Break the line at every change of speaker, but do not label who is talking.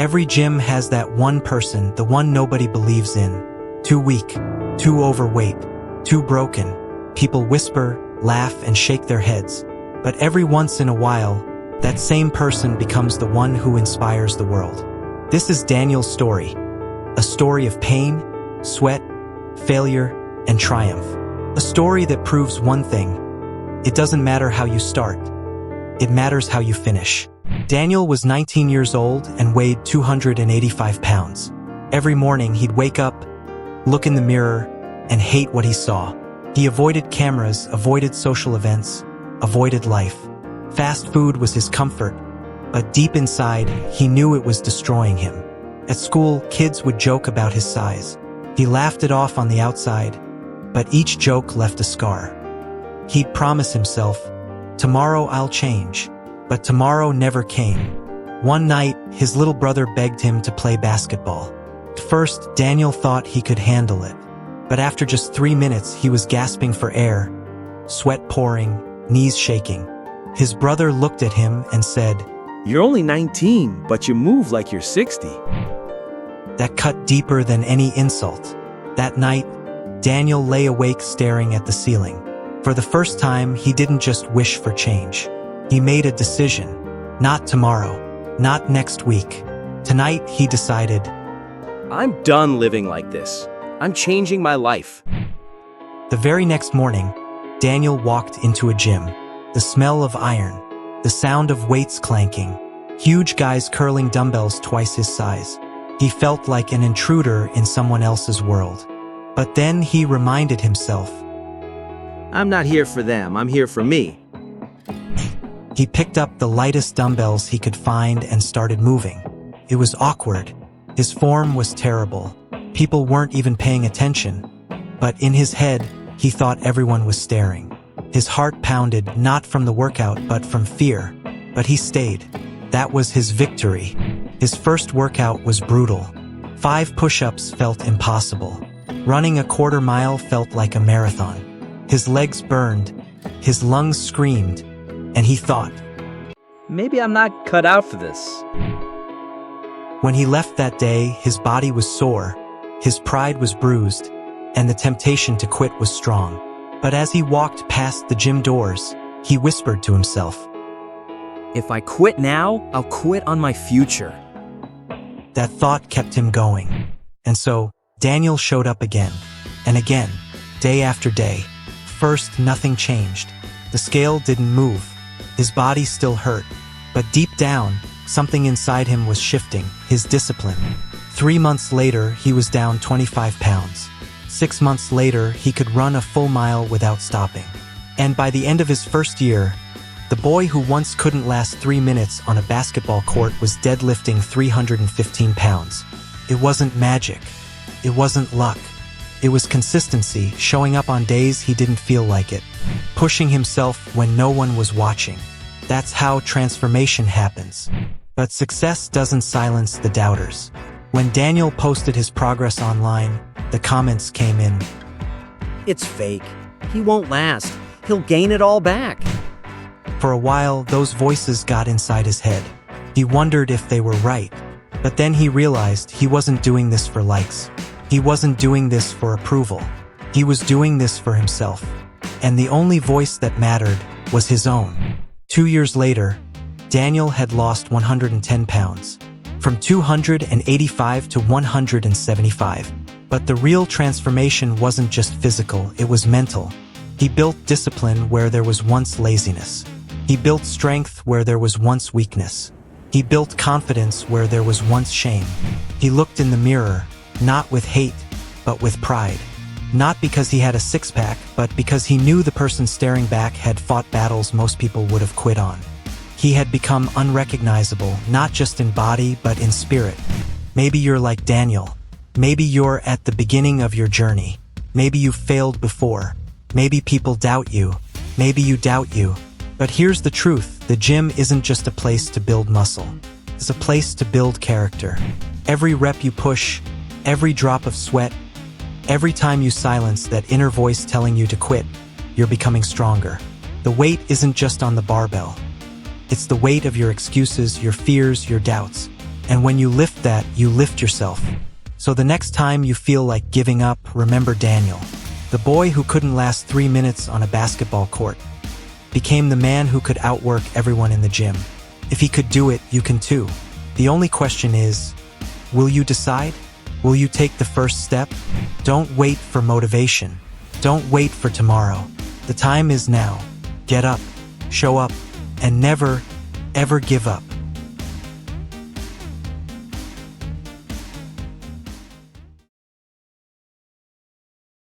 Every gym has that one person, the one nobody believes in. Too weak, too overweight, too broken. People whisper, laugh, and shake their heads. But every once in a while, that same person becomes the one who inspires the world. This is Daniel's story. A story of pain, sweat, failure, and triumph. A story that proves one thing. It doesn't matter how you start. It matters how you finish. Daniel was 19 years old and weighed 285 pounds. Every morning he'd wake up, look in the mirror, and hate what he saw. He avoided cameras, avoided social events, avoided life. Fast food was his comfort, but deep inside, he knew it was destroying him. At school, kids would joke about his size. He laughed it off on the outside, but each joke left a scar. He'd promise himself, "Tomorrow I'll change." But tomorrow never came. One night, his little brother begged him to play basketball. At first, Daniel thought he could handle it. But after just 3 minutes, he was gasping for air, sweat pouring, knees shaking. His brother looked at him and said,
"You're only 19, but you move like you're 60.
That cut deeper than any insult. That night, Daniel lay awake staring at the ceiling. For the first time, he didn't just wish for change. He made a decision. Not tomorrow, not next week. Tonight, he decided,
I'm done living like this. I'm changing my life."
The very next morning, Daniel walked into a gym. The smell of iron, the sound of weights clanking, huge guys curling dumbbells twice his size. He felt like an intruder in someone else's world. But then he reminded himself,
I'm not here for them, I'm here for me.
He picked up the lightest dumbbells he could find and started moving. It was awkward. His form was terrible. People weren't even paying attention. But in his head, he thought everyone was staring. His heart pounded, not from the workout, but from fear. But he stayed. That was his victory. His first workout was brutal. 5 push-ups felt impossible. Running a quarter mile felt like a marathon. His legs burned. His lungs screamed. And he thought,
Maybe I'm not cut out for this.
When he left that day, his body was sore, his pride was bruised, and the temptation to quit was strong. But as he walked past the gym doors, he whispered to himself,
If I quit now, I'll quit on my future.
That thought kept him going. And so, Daniel showed up again, and again, day after day. First, nothing changed. The scale didn't move. His body still hurt. But deep down, something inside him was shifting, his discipline. 3 months later, he was down 25 pounds. 6 months later, he could run a full mile without stopping. And by the end of his first year, the boy who once couldn't last 3 minutes on a basketball court was deadlifting 315 pounds. It wasn't magic. It wasn't luck. It was consistency, showing up on days he didn't feel like it, pushing himself when no one was watching. That's how transformation happens. But success doesn't silence the doubters. When Daniel posted his progress online, the comments came in.
It's fake. He won't last. He'll gain it all back.
For a while, those voices got inside his head. He wondered if they were right. But then he realized he wasn't doing this for likes. He wasn't doing this for approval. He was doing this for himself. And the only voice that mattered was his own. 2 years later, Daniel had lost 110 pounds, from 285 to 175. But the real transformation wasn't just physical, it was mental. He built discipline where there was once laziness. He built strength where there was once weakness. He built confidence where there was once shame. He looked in the mirror, not with hate, but with pride. Not because he had a six-pack, but because he knew the person staring back had fought battles most people would have quit on. He had become unrecognizable, not just in body, but in spirit. Maybe you're like Daniel. Maybe you're at the beginning of your journey. Maybe you've failed before. Maybe people doubt you. Maybe you doubt you. But here's the truth. The gym isn't just a place to build muscle. It's a place to build character. Every rep you push, every drop of sweat, every time you silence that inner voice telling you to quit, you're becoming stronger. The weight isn't just on the barbell. It's the weight of your excuses, your fears, your doubts. And when you lift that, you lift yourself. So the next time you feel like giving up, remember Daniel, the boy who couldn't last 3 minutes on a basketball court, became the man who could outwork everyone in the gym. If he could do it, you can too. The only question is, will you decide? Will you take the first step? Don't wait for motivation. Don't wait for tomorrow. The time is now. Get up, show up, and never, ever give up.